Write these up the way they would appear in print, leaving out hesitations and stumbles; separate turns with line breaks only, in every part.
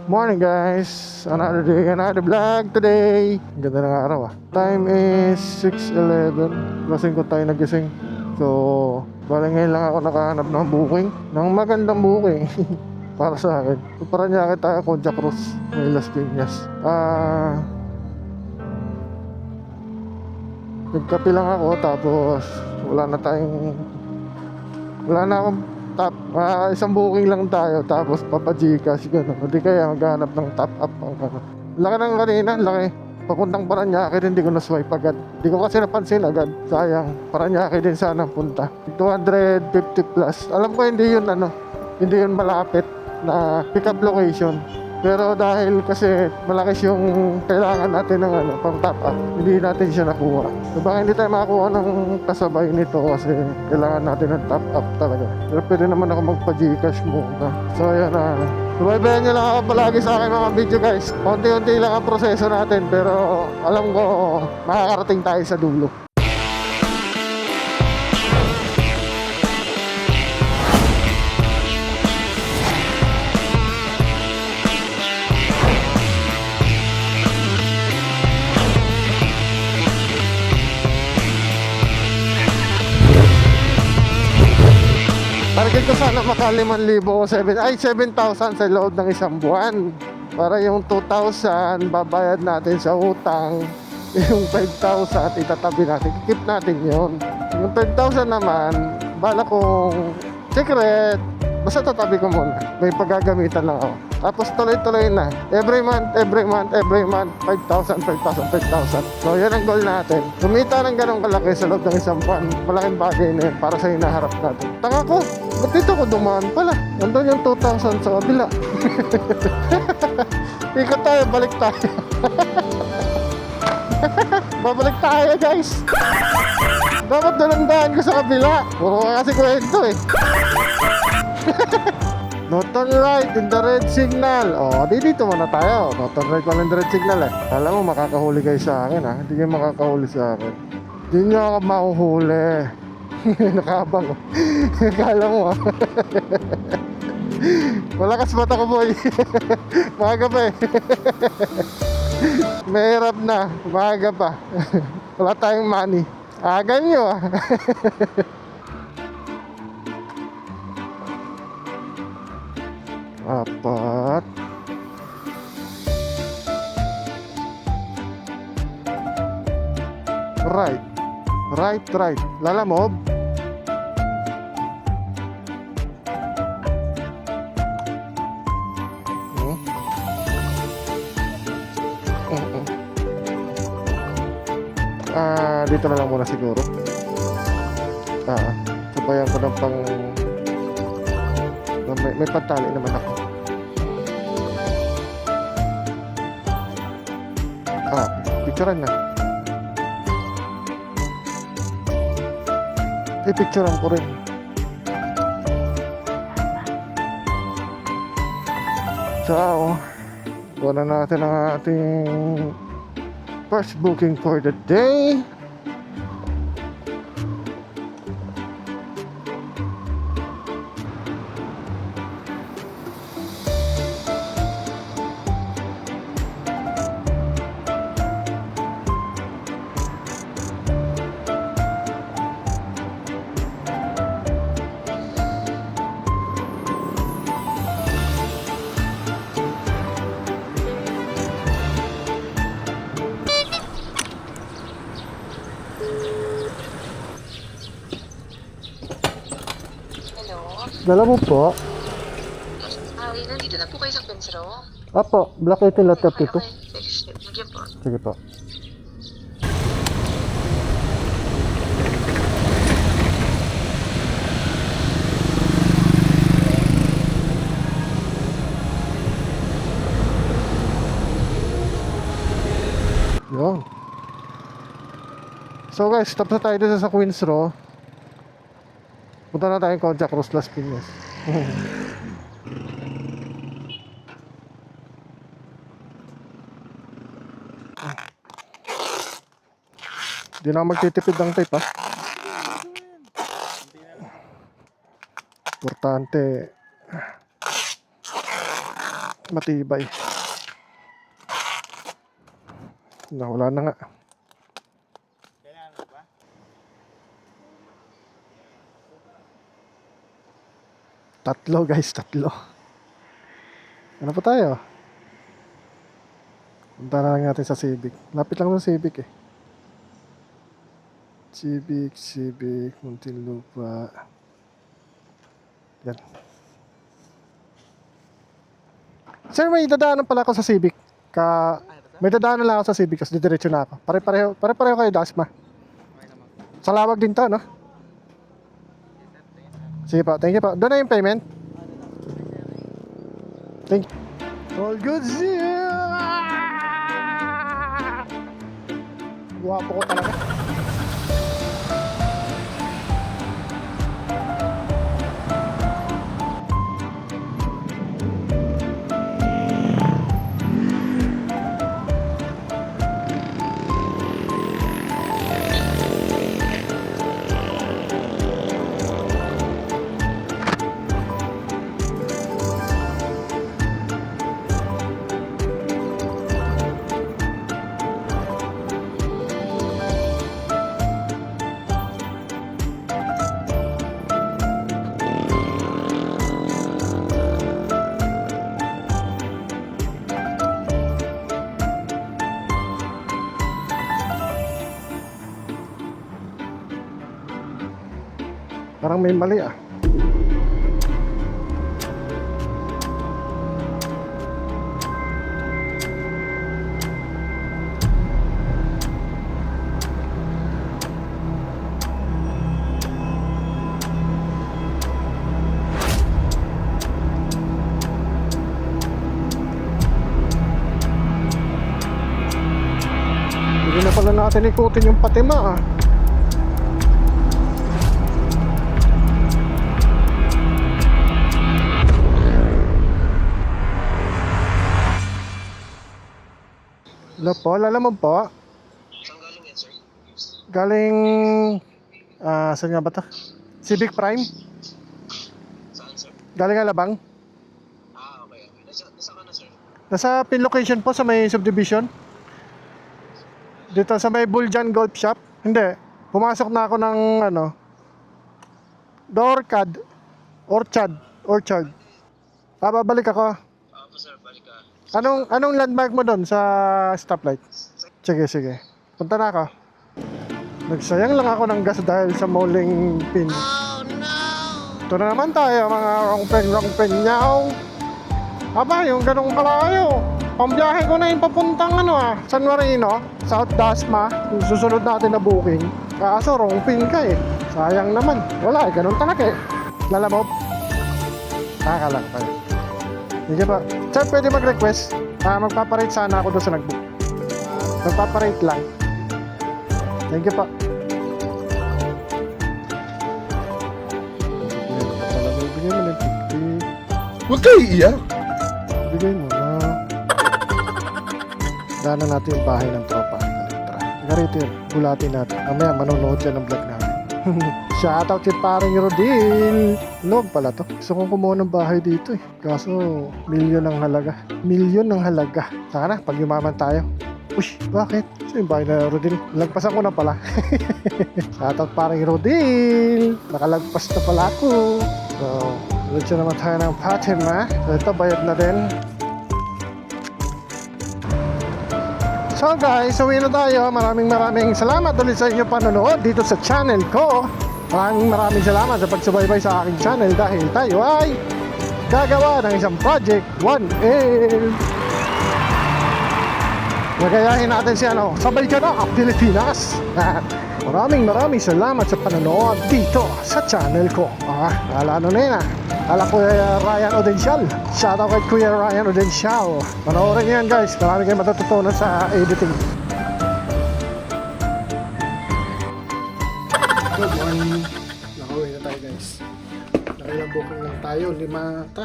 Morning guys! Another day, another vlog today! Ang ganda ng araw ah. Time is 6:11. Lasing ko tayo nagising. So, bali ngayon lang ako nakahanap ng booking. Ng magandang booking. Para sa akin. So, Paranaque tayo, Concha Cruz. May Las Piñas. Nagkape lang ako tapos wala na akong isang booking lang tayo tapos papa-Gcash gano'n. Hindi kaya maghanap ng top up ang ano. Laki ng kanina, laki. Papuntang Paranaque hindi ko na-swipe agad. Hindi ko kasi napansin agad. Sayang, Paranaque din sana punta. 250 plus. Alam ko hindi yun malapit na pick up location. Pero dahil kasi malaki yung kailangan natin ng pang top up, hindi natin siya nakuha. So baka hindi tayo makakuha ng kasabay nito kasi kailangan natin ng top up talaga. Pero pwede naman ako magpa-Gcash muna. So ayan na. Subaybayan nyo lang ako palagi sa aking mga video guys. Unti-unti lang ang proseso natin pero alam ko makakarating tayo sa dulo. Target ko sana maka 5,000 o 7,000 sa loob ng isang buwan. Para yung 2,000 babayad natin sa utang, yung 5,000 itatabi natin, keep natin yun. Yung 5,000 naman, bala kong secret, basta tatabi ko muna. May paggagamitan lang ako. Tapos tuloy-tuloy na. Every month, 5,000. So yan ang goal natin. Kumita ng ganong kalaki sa loob ng isang buwan. Malaking bagay na yun para sa hinaharap natin. Taka ko, ba't dito ko dumaan pala? Nandun yung 2,000 sa kabila. Ikot tayo, balik tayo. Babalik tayo guys. Dapat dalandaan ko sa kabila. Puro kasi kwento eh. No turn right in the red signal. Dito muna tayo. No turn right in the red signal eh. Alam mo makakahuli kayo sa akin ha. Hindi kayo makakahuli sa akin. Hindi nyo ako mahuhuli. Nakabang oh. Kala mo ha. Malakas mata ko boy. Maaga pa eh. Mahirap na. Maaga pa. Wala tayong money. Aga nyo ah. Apat. Right. Lalamob. Dito na lang muna siguro. Sabayan ko ng may pantali naman ako. Picturean na. Picturean ko rin. So, buwan na natin ang ating first booking for the day. Dala mo po.
Nandito na po kayo sa Queensrow.
Apo, Black 18 lot 32.
Sige po.
Sige po. Yun. So guys, stop na tayo dito sa Queensrow. Punta na tayong Concha Cruz, Las Piñas. Hindi na magtitipid ng tape ha. Importante matibay. Wala na nga. Tatlo guys, tatlo. Ano pa tayo? Punta na lang natin sa Civic. Lapit lang sa Civic eh. Civic, Muntinlupa. Yan. Sir, may dadaanan pala ako sa Civic. May dadaanan lang ako sa Civic kasi didiretso na ako. Pare-pareho kayo, Dasma. Sa lawag din to, no? Sige pa, thank you pa. Doon na yung payment. Thank you. All good, sir! Guwapo ko talaga. Parang may mali ah. Hindi na pala natin ikutin yung patima ah. Hello po, lalamog po.
Saan galing yan, sir?
Galing, saan nga ba ito? Civic Prime?
Saan, sir?
Galing Alabang.
Okay. Nasa ka na, sir?
Nasa pin location po sa may subdivision. Dito sa may Buljan Golf Shop. Hindi, pumasok na ako ng Orchard. Babalik ako.
Po, sir. Balik ka.
Anong landmark mo doon sa stoplight? Sige. Punta na ako. Nagsayang lang ako ng gas dahil sa muling pin. Oh no! Ito na naman tayo mga rongpen nyaw. Aba, yung ganong kalayo. Pambiyahe ko na yung papuntang San Marino, South Dasma. Yung susunod natin na booking. Kaso wrong pin ka eh. Sayang naman. Wala ganun talaga eh. Lalamob. Nakalang tayo. Sige pa. Sir, pwede mag-request? Magpaparate sana ako doon sa nag-book. Magpaparate lang. Thank you pa. Bigay mo ng 50.
Huwag kayo iiyak.
Bigay mo na. Daanan natin yung bahay ng tropa. Tara. Teka rito, gulatin natin. Mamaya manonood siya ng vlog namin. Shoutout kay paring Rodin. Loob pala to. Gusto kong kumuha ng bahay dito eh. Kaso, milyon ang halaga. Saka na, pag yumaman tayo. Uy, bakit? Saan yung bahay na Rodin? Lagpasan ko na pala. Shoutout paring Rodin. Nakalagpas na pala ako. So, ulit siya naman tayo ng Fatima. So, ito, bayad na din. So guys, uwi na tayo. Maraming salamat ulit sa inyo panonood dito sa channel ko. Maraming salamat sa pagsubaybay sa aking channel dahil tayo ay gagawa ng isang Project 1M. Nagayahin natin si Sabay Ka Na Pilipinas. Maraming salamat sa panonood dito sa channel ko. Ala na Kuya Ryan Odencial. Shoutout kay Kuya Ryan Odencial. Panoorin niyo yan guys. Marami kayong matututunan sa editing. Good morning. Nakauwi na tayo guys. Nakailang booking lang tayo. 5 ata.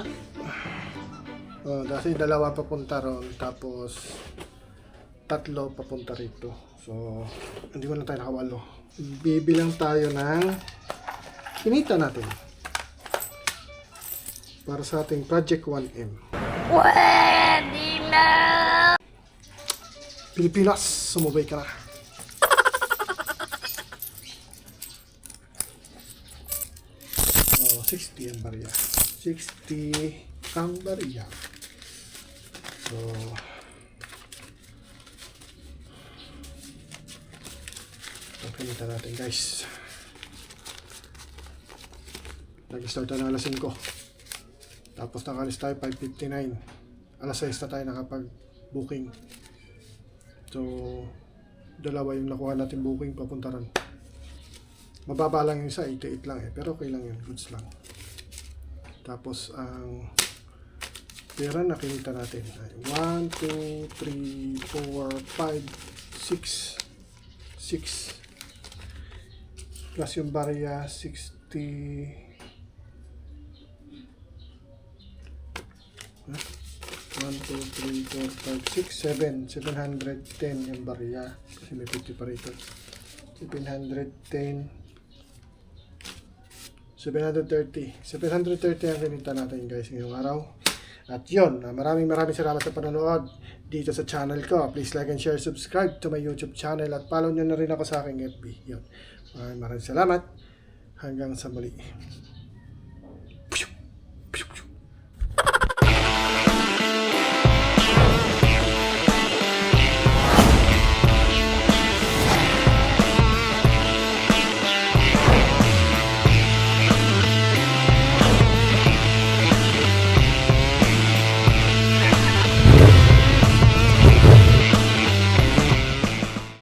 Kasi 2 papunta ron. Tapos 3 papunta rito. So, hindi ko na tayo nakawalo. Bibilang tayo ng kinita natin para sa ating Project 1M.
Pilipinas, sumubay ka na. So, 60 ang barya. 60 ang barya. So, pagkita natin guys. Nag-start na alas 5. Tapos nakalis tayo 5:59. Alas 6 na tayo nakapag-booking. So, dalawa yung nakuha natin booking papunta ron. Mababa lang yung isa, 88 lang eh. Pero okay lang yun, goods lang. Tapos, ang pera na kinita natin ay 1, 2, 3, 4, 5, 6. 6. Plus yung barya, 60. 1, 2, 3, 4, 5, 6, 7. 710 yung barya. Kasi may 50 pa rito. 710. 730. 730 ang kinita natin guys ngayong araw. At yun, maraming salamat sa panonood dito sa channel ko. Please like and share, subscribe to my YouTube channel at follow nyo na rin ako sa aking FB. Yun. Maraming salamat. Hanggang sa muli.